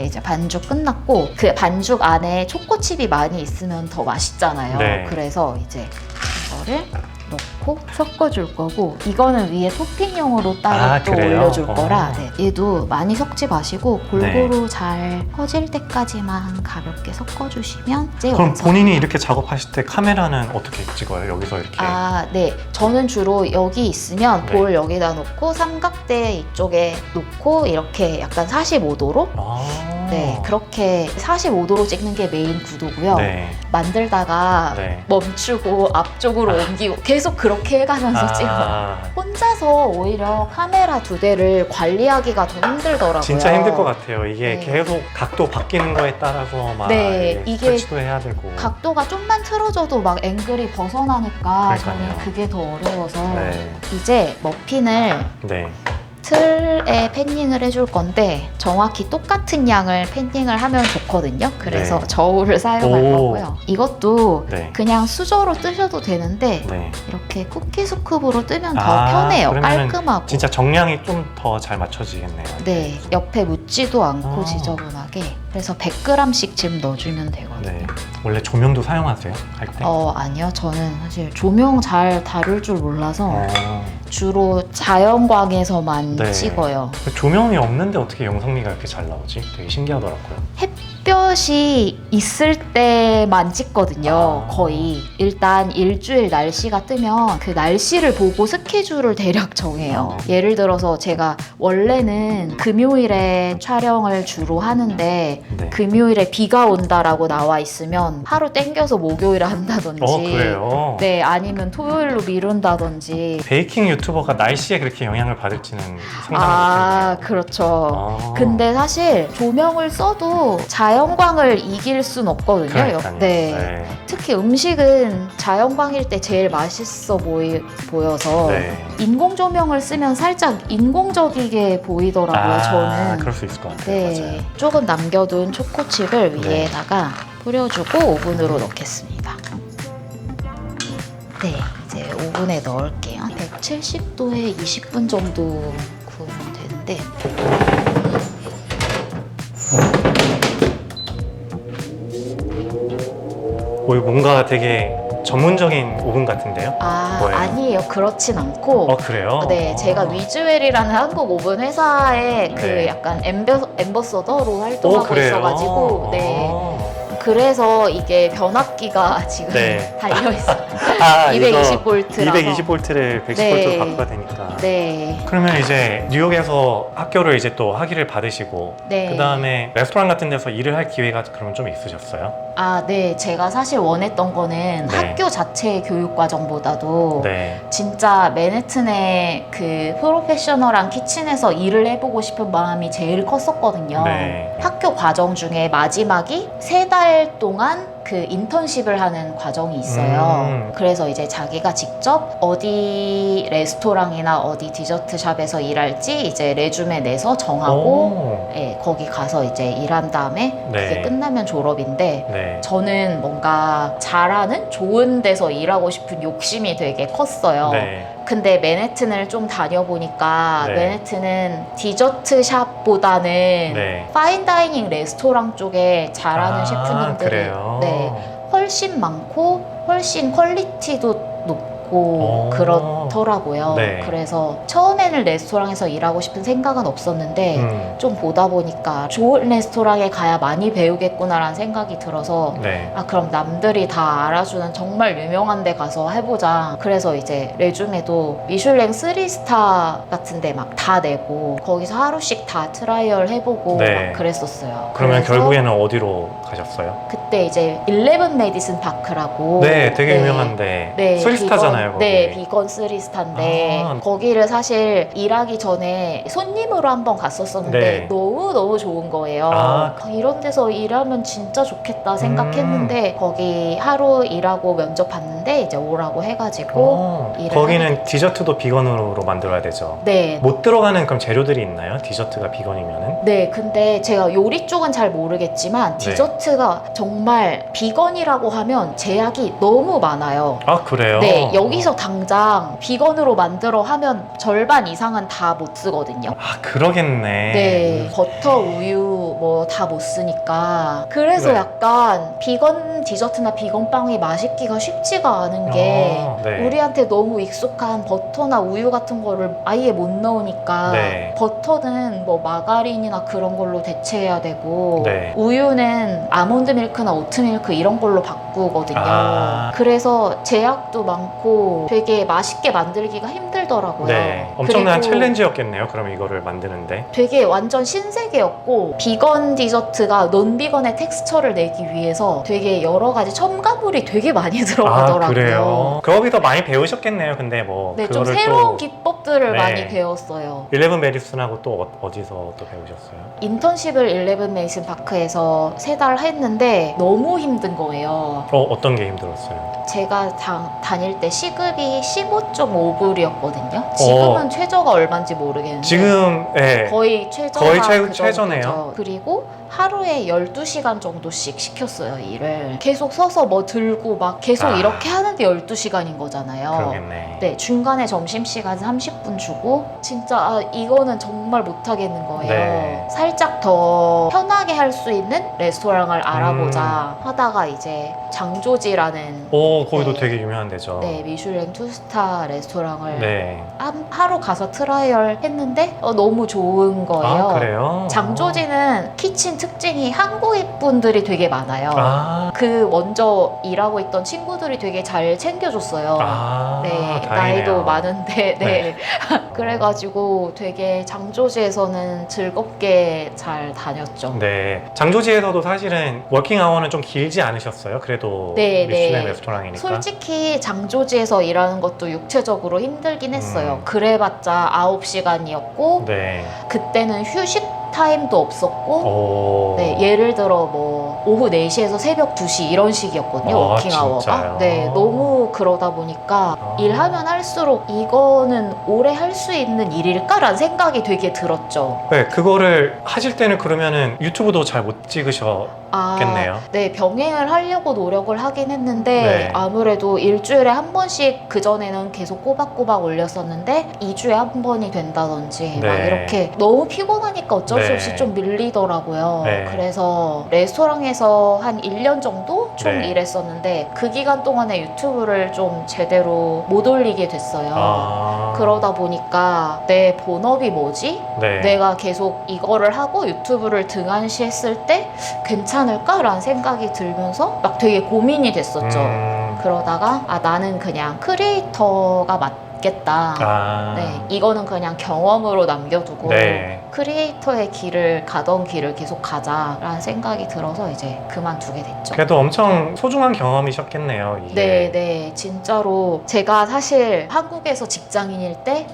이제 반죽 끝났고 그 반죽 안에 초코칩이 많이 있으면 더 맛있잖아요. 그래서 이제 이거를 넣고 섞어줄 거고 이거는 위에 토핑용으로 따로 또 올려줄 거라 얘도 많이 섞지 마시고 골고루 잘 퍼질 때까지만 가볍게 섞어주시면 이제
그럼 본인이 이렇게 작업하실 때 카메라는 어떻게 찍어요? 여기서 이렇게?
저는 주로 여기 있으면 볼 여기다 놓고 삼각대 이쪽에 놓고 이렇게 약간 45도로 그렇게 45도로 찍는 게 메인 구도고요. 만들다가 멈추고 앞쪽으로 옮기고 계속 그렇게 해가면서 찍어요. 혼자서 오히려 카메라 2대를 관리하기가 더 힘들더라고요.
진짜 힘들 것 같아요. 이게 계속 각도 바뀌는 거에 따라서 막
이게
설치도 해야 되고
각도가 좀만 틀어져도 막 앵글이 벗어나니까 저는 그게 더 어려워서 이제 머핀을 틀에 패닝을 해줄 건데 정확히 똑같은 양을 패닝을 하면 좋거든요. 그래서
네.
저울을 사용할
오.
거고요. 이것도
네.
그냥 수저로 뜨셔도 되는데
네.
이렇게 쿠키 스쿱으로 뜨면 더
아,
편해요.
그러면은
깔끔하고.
진짜 정량이 좀 더 잘 맞춰지겠네요.
네, 옆에 묻지도 않고
아.
지저분하게. 그래서 100g씩 지금 넣어주면 되거든요.
네. 원래 조명도 사용하세요? 할 때?
아니요. 저는 사실 조명 잘 다룰 줄 몰라서
어.
주로 자연광에서만
네.
찍어요.
조명이 없는데 어떻게 영상미가 이렇게 잘 나오지? 되게 신기하더라고요.
햇볕이 있을 때만 찍거든요.
아.
거의. 일단 일주일 날씨가 뜨면 그 날씨를 보고 스케줄을 대략 정해요. 예를 들어서 제가 원래는 금요일에 촬영을 주로 하는데
네.
금요일에 비가 온다라고 나와 있으면 하루 땡겨서 목요일에 한다든지
그래요?
네, 아니면 토요일로 미룬다든지.
베이킹 유튜버가 날씨에 그렇게 영향을 받을지는 상상을
아,
못했네요.
그렇죠. 근데 사실 조명을 써도 자연광을 이길 순 없거든요.
그러니까요.
네. 특히 음식은 자연광일 때 제일 맛있어 보여서
네.
인공 조명을 쓰면 살짝 인공적이게 보이더라고요. 저는.
그럴 수 있을 것 같아요.
네,
맞아요.
조금 남겨둔 초코칩을
네.
위에다가 뿌려주고 오븐으로 넣겠습니다. 네, 이제 오븐에 넣을게요. 170도에 20분 정도 구우면 되는데
이거 뭔가 되게 전문적인 오븐 같은데요? 뭐예요?
아니에요. 그렇진 않고
그래요?
네, 제가 위즈웰이라는 한국 오븐 회사에 그
네.
약간 엠버서더로 활동하고
그래요?
있어가지고 네. 그래서 이게 변압기가 지금
네.
달려있어요.
이거
220V라서
220V를 110V로
네.
바꿔야 되니까.
네.
그러면 이제 뉴욕에서 학교를 이제 또 학위를 받으시고
네.
그 다음에 레스토랑 같은 데서 일을 할 기회가 그러면 좀 있으셨어요?
네. 제가 사실 원했던 거는
네.
학교 자체의 교육 과정보다도
네.
진짜 맨해튼의 그 프로페셔널한 키친에서 일을 해보고 싶은 마음이 제일 컸었거든요.
네.
학교 과정 중에 마지막이 3달 동안 그 인턴십을 하는 과정이 있어요. 그래서 이제 자기가 직접 어디 레스토랑이나 어디 디저트샵에서 일할지 이제 레주메 내서 정하고 예, 거기 가서 이제 일한 다음에
네.
그게 끝나면 졸업인데
네.
저는 뭔가 잘하는 좋은 데서 일하고 싶은 욕심이 되게 컸어요.
네.
근데 맨해튼을 좀 다녀보니까
네.
맨해튼은 디저트 샵보다는
네.
파인다이닝 레스토랑 쪽에 잘하는 셰프님들이
그래요?
네, 훨씬 많고 훨씬 퀄리티도 높고 그렇더라고요.
네.
그래서 처음에는 레스토랑에서 일하고 싶은 생각은 없었는데 좀 보다 보니까 좋은 레스토랑에 가야 많이 배우겠구나라는 생각이 들어서
네.
그럼 남들이 다 알아주는 정말 유명한 데 가서 해보자. 그래서 이제 레주메도 미슐랭 3스타 같은 데 막 다 내고 거기서 하루씩 다 트라이얼 해보고
네.
막 그랬었어요.
그러면
그래서
결국에는 어디로 가셨어요?
그때 이제 11 메디슨 파크라고
네, 되게 유명한데
네,
스리스타잖아요, 거기.
네, 비건 3스타인데 거기를 사실 일하기 전에 손님으로 한번 갔었었는데
네.
너무 좋은 거예요. 이런 데서 일하면 진짜 좋겠다 생각했는데 거기 하루 일하고 면접 봤는데 이제 오라고 해가지고 일을
거기는
하게
디저트도 비건으로 만들어야 되죠?
네.
못 들어가는 그럼 재료들이 있나요? 디저트가 비건이면은?
네, 근데 제가 요리 쪽은 잘 모르겠지만 디저트가 정말 비건이라고 하면 제약이 너무 많아요.
그래요?
네, 여기서 당장 비건으로 만들어 하면 절반 이상은 다 못 쓰거든요.
그러겠네.
네, 버터, 우유 뭐 다 못 쓰니까 그래서
네.
약간 비건 디저트나 비건 빵이 맛있기가 쉽지가 않은 게
네.
우리한테 너무 익숙한 버터나 우유 같은 거를 아예 못 넣으니까
네.
버터는 뭐 마가린이나 그런 걸로 대체해야 되고
네.
우유는 아몬드 밀크나 오트 밀크 이런 걸로 바꾸거든요. 그래서 제약도 많고 되게 맛있게 만들기가 힘들더라고요.
네. 엄청난
그리고
챌린지였겠네요. 그럼 이거를 만드는데.
되게 완전 신세계였고 비건 디저트가 논비건의 텍스처를 내기 위해서 되게 여러 가지 첨가물이 되게 많이 들어가더라고요.
그래요? 거기서 많이 배우셨겠네요. 근데 뭐
네, 좀
그거를
새로운
또
기법들을
네.
많이 배웠어요.
11 메디슨하고 또 어디서 또 배우셨어요?
인턴십을 11 메이슨 파크에서 3달 했는데 너무 힘든 거예요.
어떤 게 힘들었어요?
제가 다닐 때 시급이 15.5불이었거든요. 지금은 최저가 얼마인지 모르겠는데
지금
거의 최저가
거의
그
최저네요.
정도죠. 그리고 하루에 12시간 정도씩 시켰어요, 일을. 계속 서서 뭐 들고 막 계속 이렇게 하는데 12시간인 거잖아요.
그러겠네.
네, 중간에 점심시간 30분 주고 진짜 이거는 정말 못하겠는 거예요.
네.
살짝 더 편하게 할 수 있는 레스토랑을 알아보자 하다가 이제 장조지라는
거기도
네.
되게 유명한 데죠.
네, 미슐랭 투스타 레스토랑을
네.
하루 가서 트라이얼 했는데 너무 좋은 거예요.
그래요?
장조지는 키친 특징이 한국인 분들이 되게 많아요. 그 먼저 일하고 있던 친구들이 되게 잘 챙겨줬어요. 네,
다행이네요.
나이도 많은데, 네. 그래가지고 되게 장조지에서는 즐겁게 잘 다녔죠.
네. 장조지에서도 사실은 워킹 아워는 좀 길지 않으셨어요? 그래도 미슐랭 레스토랑이니까.
솔직히 장조지에서 일하는 것도 육체적으로 힘들긴 했어요. 그래봤자 9시간이었고
네.
그때는 휴식 타임도 없었고 네, 예를 들어 뭐 오후 4시에서 새벽 2시 이런 식이었거든요. 워킹아워가. 네, 너무 그러다 보니까 일하면 할수록 이거는 오래 할 수 있는 일일까라는 생각이 되게 들었죠.
네, 그거를 하실 때는 그러면은 유튜브도 잘 못 찍으셨겠네요.
네, 병행을 하려고 노력을 하긴 했는데
네.
아무래도 일주일에 한 번씩 그전에는 계속 꼬박꼬박 올렸었는데 2주에 한 번이 된다든지 막 이렇게 너무 피곤하니까 어쩔 수 없이 좀 밀리더라고요. 그래서 레스토랑에서 한 1년 정도 총 일했었는데 그 기간 동안에 유튜브를 좀 제대로 못 올리게 됐어요. 그러다 보니까 내 본업이 뭐지? 내가 계속 이거를 하고 유튜브를 등한시했을 때 괜찮을까라는 생각이 들면서 막 되게 고민이 됐었죠. 그러다가 나는 그냥 크리에이터가 맞겠다. 네, 이거는 그냥 경험으로 남겨두고 크리에이터의 길을 가던 길을 계속 가자라는 생각이 들어서 이제 그만두게 됐죠.
그래도 엄청 소중한 경험이셨겠네요. 이게.
네, 진짜로 제가 사실 한국에서 직장인일 때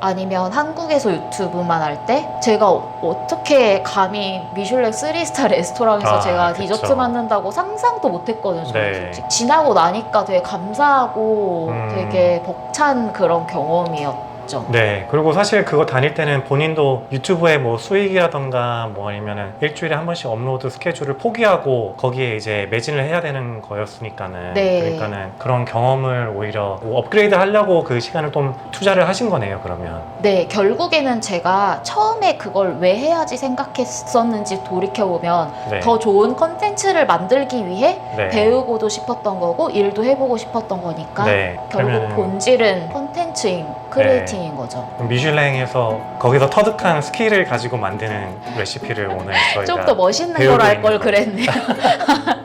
아니면 한국에서 유튜브만 할 때 제가 어떻게 감히 미슐랭 3스타 레스토랑에서 제가 디저트 만든다고 상상도 못했거든요. 저는 솔직히. 지나고 나니까 되게 감사하고 되게 벅찬 그런 경험이었죠.
네, 그리고 사실 그거 다닐 때는 본인도 유튜브에 뭐 수익이라던가 뭐 아니면은 일주일에 한 번씩 업로드 스케줄을 포기하고 거기에 이제 매진을 해야 되는 거였으니까는 그러니까는 그런 경험을 오히려 뭐 업그레이드 하려고 그 시간을 좀 투자를 하신 거네요. 그러면
네, 결국에는 제가 처음에 그걸 왜 해야지 생각했었는지 돌이켜보면 더 좋은 컨텐츠를 만들기 위해 배우고도 싶었던 거고 일도 해보고 싶었던 거니까 결국 본질은 컨텐츠인 크리에이팅인 거죠.
미슐랭에서 거기서 터득한 스킬을 가지고 만드는 레시피를 오늘 저희가
좀 더 멋있는 걸 할 걸 그랬네요.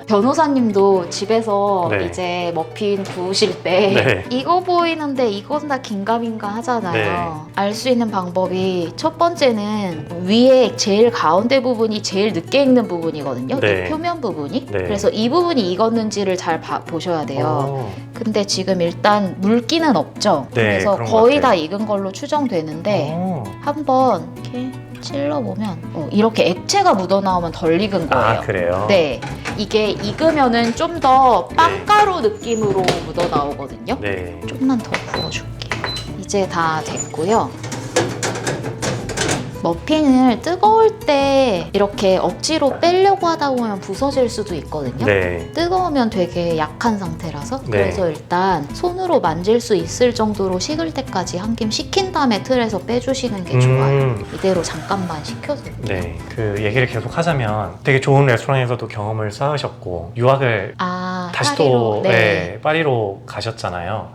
변호사님도 집에서 이제 머핀 구우실 때 이거 보이는데 이건 다 긴가민가 하잖아요. 알 수 있는 방법이 첫 번째는 위에 제일 가운데 부분이 제일 늦게 익는 부분이거든요. 이 표면 부분이. 그래서 이 부분이 익었는지를 잘 보셔야 돼요. 근데 지금 일단 물기는 없죠. 그래서 거의 다 익은 걸로 추정되는데 한번 이렇게 찔러보면 이렇게 액체가 묻어나오면 덜 익은 거예요.
그래요?
네. 이게 익으면은 좀 더 빵가루 느낌으로 묻어나오거든요. 좀만 더 부어줄게요. 이제 다 됐고요. 머핀을 뜨거울 때 이렇게 억지로 빼려고 하다 보면 부서질 수도 있거든요. 뜨거우면 되게 약한 상태라서 그래서 일단 손으로 만질 수 있을 정도로 식을 때까지 한 김 식힌 다음에 틀에서 빼주시는 게 좋아요. 이대로 잠깐만 식혀서.
그 얘기를 계속 하자면 되게 좋은 레스토랑에서도 경험을 쌓으셨고 유학을 다시 또 파리로 가셨잖아요.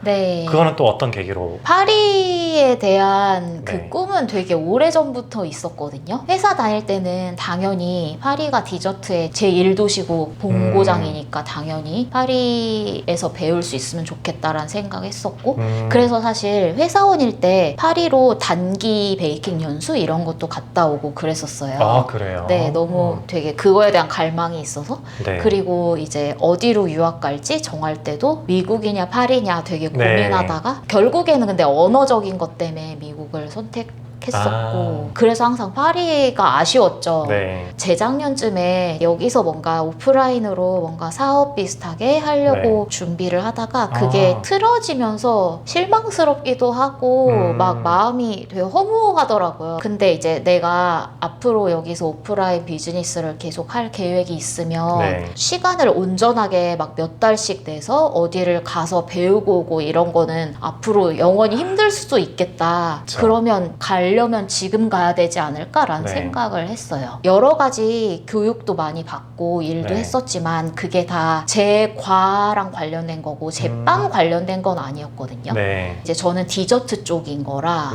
그거는 또 어떤 계기로?
파리에 대한 그 꿈은 되게 오래전부터 있었거든요. 회사 다닐 때는 당연히 파리가 디저트의 제1도시고 본고장이니까 당연히 파리에서 배울 수 있으면 좋겠다라는 생각했었고 그래서 사실 회사원일 때 파리로 단기 베이킹 연수 이런 것도 갔다 오고 그랬었어요.
그래요?
네, 너무 되게 그거에 대한 갈망이 있어서 그리고 이제 어디로 유학 갈지 정할 때도 미국이냐 파리냐 되게 고민하다가 결국에는 근데 언어적인 것 때문에 미국을 선택 생각했었고 그래서 항상 파리가 아쉬웠죠.
네.
재작년쯤에 여기서 뭔가 오프라인으로 뭔가 사업 비슷하게 하려고 준비를 하다가 그게 틀어지면서 실망스럽기도 하고 막 마음이 되게 허무하더라고요. 근데 이제 내가 앞으로 여기서 오프라인 비즈니스를 계속 할 계획이 있으면 시간을 온전하게 막 몇 달씩 내서 어디를 가서 배우고 오고 이런 거는 앞으로 영원히 힘들 수도 있겠다. 그러면 가려면 지금 가야 되지 않을까라는 생각을 했어요. 여러 가지 교육도 많이 받고 일도 했었지만 그게 다 제 과랑 관련된 거고 제 빵 관련된 건 아니었거든요. 이제 저는 디저트 쪽인 거라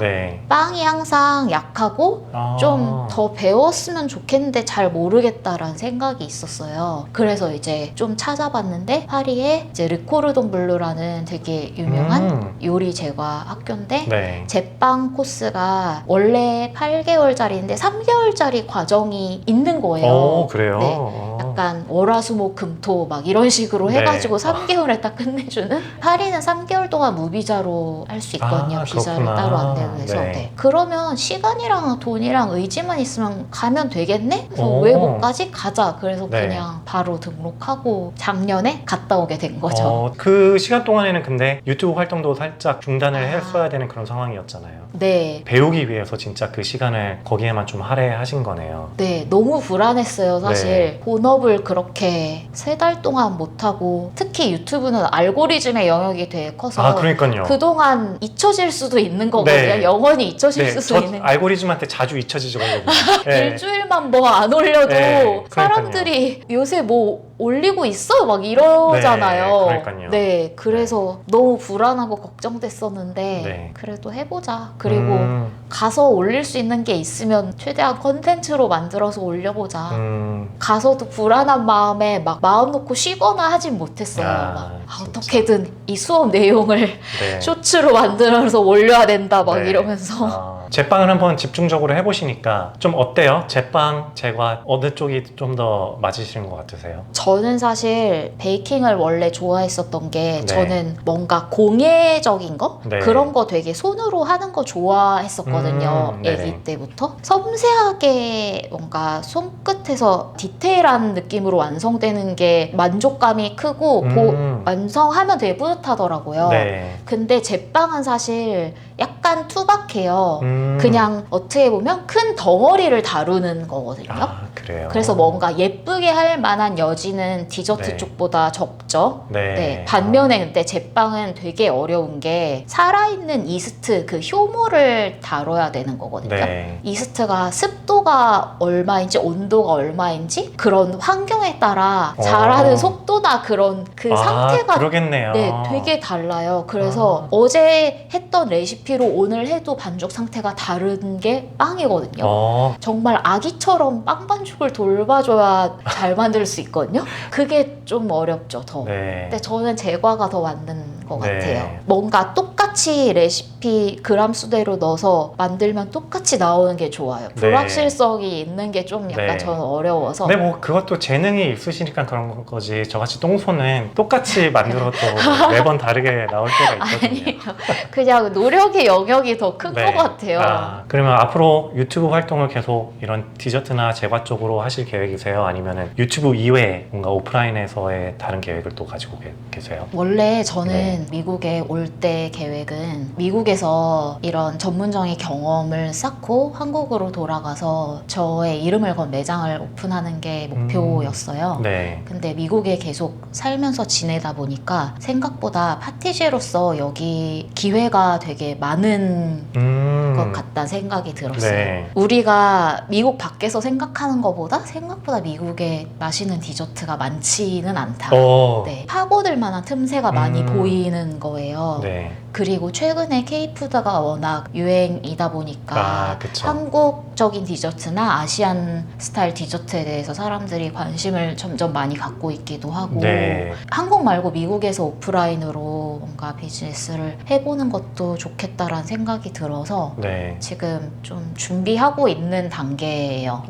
빵이 항상 약하고 좀 더 배웠으면 좋겠는데 잘 모르겠다라는 생각이 있었어요. 그래서 이제 좀 찾아봤는데 파리에 이제 르코르동 블루라는 되게 유명한 요리 제과 학교인데 제빵 코스가 원래 8개월짜리인데 3개월짜리 과정이 있는 거예요.
그래요?
네. 약간 월화수목금토 막 이런 식으로 해가지고 3개월에 딱 끝내주는. 파리는 3개월 동안 무비자로 할 수 있거든요. 비자를
그렇구나.
따로 안 내고 해서. 그러면 시간이랑 돈이랑 의지만 있으면 가면 되겠네? 그래서 왜 못 가지? 가자. 그래서 그냥 바로 등록하고 작년에 갔다 오게 된 거죠.
그 시간 동안에는 근데 유튜브 활동도 살짝 중단을 했어야 되는 그런 상황이었잖아요.
네.
배우기 위해서 진짜 그 시간을 거기에만 좀 할애하신 거네요.
네, 너무 불안했어요, 사실. 본업을 그렇게 3달 동안 못하고, 특히 유튜브는 알고리즘의 영역이 되게 커서
그러니까요.
그동안 잊혀질 수도 있는 거거든요. 영원히 잊혀질 수도 있는.
알고리즘한테 자주 잊혀지거든요.
일주일만 뭐 안 올려도 사람들이 요새 뭐 올리고 있어? 막 이러잖아요.
그러니까요.
그래서 너무 불안하고 걱정됐었는데 그래도 해보자. 그리고 가서 올릴 수 있는 게 있으면 최대한 컨텐츠로 만들어서 올려보자. 가서도 불안한 마음에 막 마음 놓고 쉬거나 하진 못했어요. 어떻게든 이 수업 내용을 쇼츠로 만들어서 올려야 된다 막 이러면서.
제빵을 한번 집중적으로 해보시니까 좀 어때요? 제빵, 제과 어느 쪽이 좀 더 맞으시는 것 같으세요?
저는 사실 베이킹을 원래 좋아했었던 게 저는 뭔가 공예적인 거? 그런 거 되게 손으로 하는 거 좋아했었거든요. 아기 때부터. 섬세하게 뭔가 손끝에서 디테일한 느낌으로 완성되는 게 만족감이 크고 완성하면 되게 뿌듯하더라고요. 근데 제빵은 사실 약간 투박해요. 그냥 어떻게 보면 큰 덩어리를 다루는 거거든요.
그래요?
그래서 뭔가 예쁘게 할 만한 여지는 디저트 쪽보다 적죠. 반면에 근데 제빵은 되게 어려운 게 살아있는 이스트, 그 효모를 다뤄야 되는 거거든요. 이스트가 습도가 얼마인지 온도가 얼마인지 그런 환경에 따라 자라는 속도나 그런 그 상태가
그러겠네요.
되게 달라요. 그래서 어제 했던 레시피로 오늘 해도 반죽 상태가 다른 게 빵이거든요. 정말 아기처럼 빵 반죽을 돌봐줘야 잘 만들 수 있거든요. 그게 좀 어렵죠, 더. 근데 저는 제과가 더 맞는 것 같아요. 뭔가 똑같이 레시피 그람 수대로 넣어서 만들면 똑같이 나오는 게 좋아요. 불확실성이 있는 게 좀 약간 저는 어려워서.
근데 뭐 그것도 재능이 있으시니까 그런 거지. 저같이 똥손은 똑같이 만들어도 매번 다르게 나올 때가 있거든요.
아니요. 그냥 노력의 영역이 더 큰 것 같아요.
그러면 앞으로 유튜브 활동을 계속 이런 디저트나 제과 쪽으로 하실 계획이세요? 아니면 유튜브 이외에 뭔가 오프라인에서의 다른 계획을 또 가지고 계세요?
원래 저는 미국에 올 때 계획은 미국에서 이런 전문적인 경험을 쌓고 한국으로 돌아가서 저의 이름을 건 매장을 오픈하는 게 목표였어요. 근데 미국에 계속 살면서 지내다 보니까 생각보다 파티시에로서 여기 기회가 되게 많은 것 같다는 생각이 들었어요. 우리가 미국 밖에서 생각하는 것보다 생각보다 미국에 맛있는 디저트가 많지는 않다. 파고들 만한 틈새가 많이 보이는 거예요. 그리고 최근에 K푸드가 워낙 유행이다 보니까 한국적인 디저트나 아시안 스타일 디저트에 대해서 사람들이 관심을 점점 많이 갖고 있기도 하고 한국 말고 미국에서 오프라인으로 뭔가 뭔가 비즈니스를 해보는 것도 좋겠다라는 생각이 들어서
네.
지금 좀 준비하고 있는 단계예요.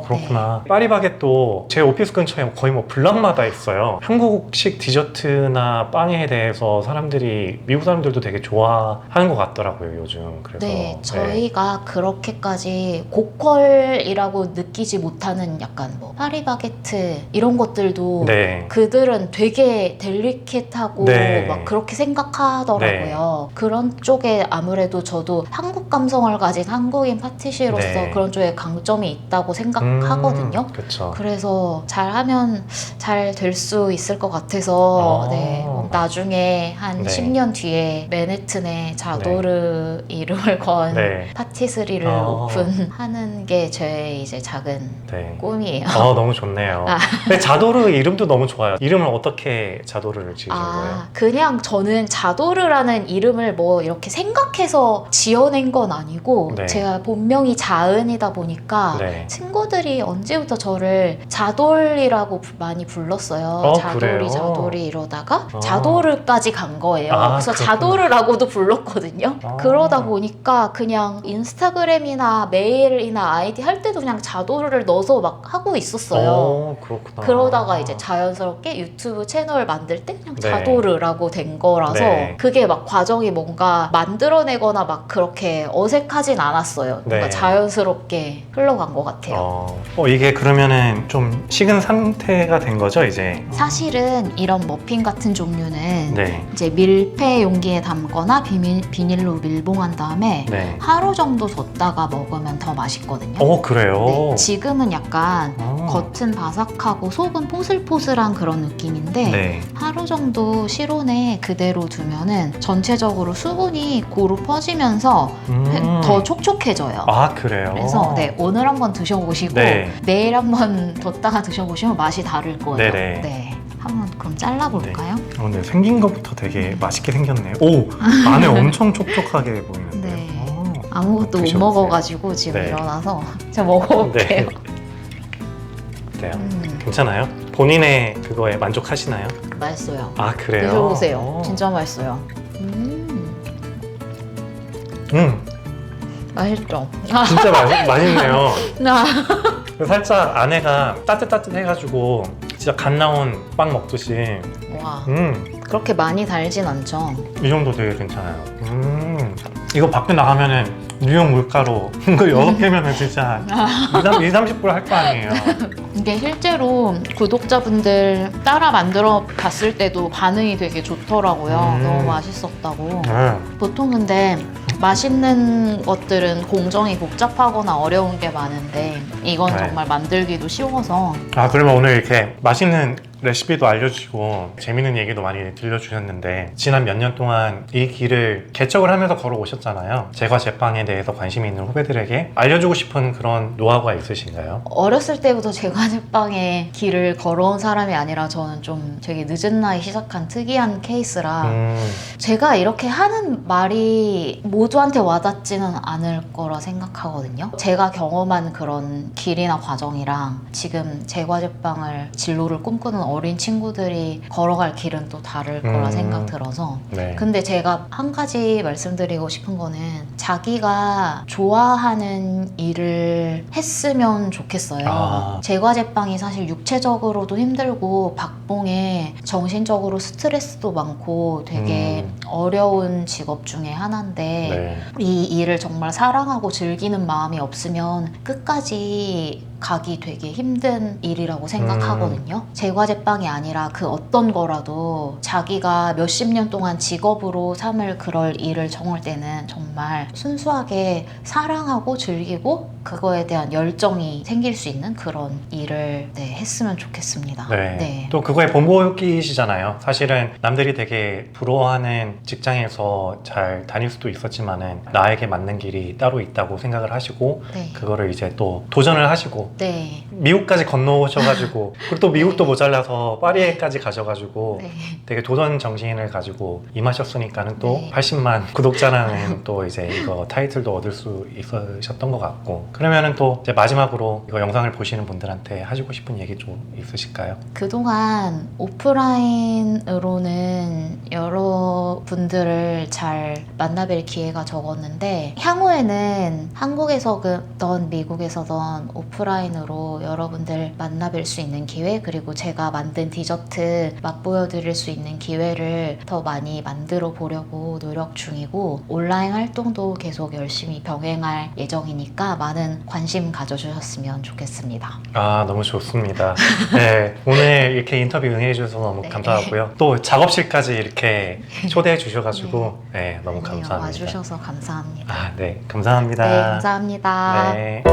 그렇구나. 파리바게또 제 오피스 근처에 거의 뭐 블락마다 있어요. 한국식 디저트나 빵에 대해서 사람들이, 미국 사람들도 되게 좋아하는 것 같더라고요, 요즘. 그래서
네, 저희가 그렇게까지 고퀄이라고 느끼지 못하는 약간 뭐 파리바게트 이런 것들도
네.
그들은 되게 델리케이트하고
네.
막 그렇게 생각하더라고요. 그런 쪽에 아무래도 저도 한국 감성을 가진 한국인 파티시로서
네.
그런 쪽에 강점이 있다고 생각하거든요.
그쵸.
그래서 잘하면 잘 될 수 있을 것 같아서 네, 나중에 한
네.
10년 뒤에 맨해튼에 자도르 이름을 건
네.
파티스리를 오픈하는 게 제 이제 작은
네.
꿈이에요.
너무 좋네요. 근데 자도르 이름도 너무 좋아요. 이름을 어떻게 자도르를 지으신 거예요?
그냥 저는 자도르라는 이름을 뭐 이렇게 생각해서 지어낸 건 아니고
네.
제가 본명이 자은이다 보니까
네.
친구들이 언제부터 저를 자돌이라고 많이 불렀어요.
그래요?
자돌이 이러다가 자도르까지 간 거예요. 그래서
그렇구나.
자도르라고도 불렀거든요. 그러다 보니까 그냥 인스타그램이나 메일이나 아이디 할 때도 그냥 자도르를 넣어서 막 하고 있었어요.
그렇구나.
그러다가 이제 자연스럽게 유튜브 채널 만들 때 그냥
네.
자도르라고 된 거라서
네.
그게 막 과정이 뭔가 만들어내거나 막 그렇게 어색하진 않았어요. 뭔가
네.
자연스럽게 흘러간 것 같아요.
이게 그러면은 좀 식은 상태가 된 거죠, 이제?
사실은 이런 머핀 같은 종류는
네.
이제 밀폐 용기에 담거나 비닐로 밀봉한 다음에
네.
하루 정도 뒀다가 먹으면 더 맛있거든요.
그래요?
네, 지금은 약간 겉은 바삭하고 속은 포슬포슬한 그런 느낌인데
네.
하루 정도 실온에 그대로 두면은 전체적으로 수분이 고루 퍼지면서 더 촉촉해져요.
그래요?
그래서 네, 오늘 한번 드셔보시고
네.
내일 한번 뒀다가 드셔보시면 맛이 다를 거예요.
네네.
네, 한번 그럼 잘라볼까요?
근데 생긴 것부터 되게 맛있게 생겼네요. 안에 엄청 촉촉하게 보이는데요.
네. 아무것도 못
드셔보세요.
먹어가지고 지금
네.
일어나서 제가 먹어볼게요.
어때요? 괜찮아요? 본인의 그거에 만족하시나요?
맛있어요.
그래요?
드셔보세요. 진짜 맛있어요. 맛있죠?
진짜 맛있네요.
나
살짝 안에가 따뜻해가지고 진짜 갓 나온 빵 먹듯이
와, 그렇게 많이 달진 않죠?
이 정도 되게 괜찮아요. 이거 밖에 나가면은 뉴욕 물가로 이거 6개면은 진짜 20-30불 할 거 아니에요.
이게 실제로 구독자분들 따라 만들어 봤을 때도 반응이 되게 좋더라고요. 너무 맛있었다고. 보통 근데 맛있는 것들은 공정이 복잡하거나 어려운 게 많은데 이건 정말 만들기도 쉬워서.
그러면 오늘 이렇게 맛있는 레시피도 알려주시고 재밌는 얘기도 많이 들려주셨는데 지난 몇 년 동안 이 길을 개척을 하면서 걸어오셨잖아요. 제과 제빵에 대해서 관심이 있는 후배들에게 알려주고 싶은 그런 노하우가 있으신가요?
어렸을 때부터 제과 제빵의 길을 걸어온 사람이 아니라 저는 좀 되게 늦은 나이 시작한 특이한 케이스라 제가 이렇게 하는 말이 모두한테 와닿지는 않을 거라 생각하거든요. 제가 경험한 그런 길이나 과정이랑 지금 제과 제빵을 진로를 꿈꾸는 어린 친구들이 걸어갈 길은 또 다를 거라 생각 들어서.
네.
근데 제가 한 가지 말씀드리고 싶은 거는 자기가 좋아하는 일을 했으면 좋겠어요. 제과 제빵이 사실 육체적으로도 힘들고 박봉에 정신적으로 스트레스도 많고 되게 어려운 직업 중에 하나인데 이 일을 정말 사랑하고 즐기는 마음이 없으면 끝까지 가기 되게 힘든 일이라고 생각하거든요. 제과 제빵이 아니라 그 어떤 거라도 자기가 몇십 년 동안 직업으로 삼을 그럴 일을 정할 때는 정말 순수하게 사랑하고 즐기고 그거에 대한 열정이 생길 수 있는 그런 일을 했으면 좋겠습니다.
또 그거에 본보기시잖아요. 사실은 남들이 되게 부러워하는 직장에서 잘 다닐 수도 있었지만은 나에게 맞는 길이 따로 있다고 생각을 하시고 그거를 이제 또 도전을 하시고 미국까지 건너오셔가지고 그리고 또 미국도 모자라서 파리에까지 가셔가지고 되게 도전 정신을 가지고 임하셨으니까는 또 80만 구독자라는 또 이제 이거 타이틀도 얻을 수 있으셨던 것 같고 그러면은 또 이제 마지막으로 이거 영상을 보시는 분들한테 하시고 싶은 얘기 좀 있으실까요?
그동안 오프라인으로는 여러분들을 잘 만나뵐 기회가 적었는데 향후에는 한국에서든 미국에서든 오프라인으로 여러분들 만나뵐 수 있는 기회, 그리고 제가 만든 디저트 맛보여드릴 수 있는 기회를 더 많이 만들어 보려고 노력 중이고, 온라인 활동도 계속 열심히 병행할 예정이니까 많은 관심 가져주셨으면 좋겠습니다.
아, 너무 좋습니다. 네, 오늘 이렇게 인터뷰 응해 주셔서 너무 감사하고요. 또 작업실까지 이렇게 초대해 주셔가지고 너무 감사합니다.
와주셔서 감사합니다.
아, 네, 감사합니다.
네, 감사합니다.
네.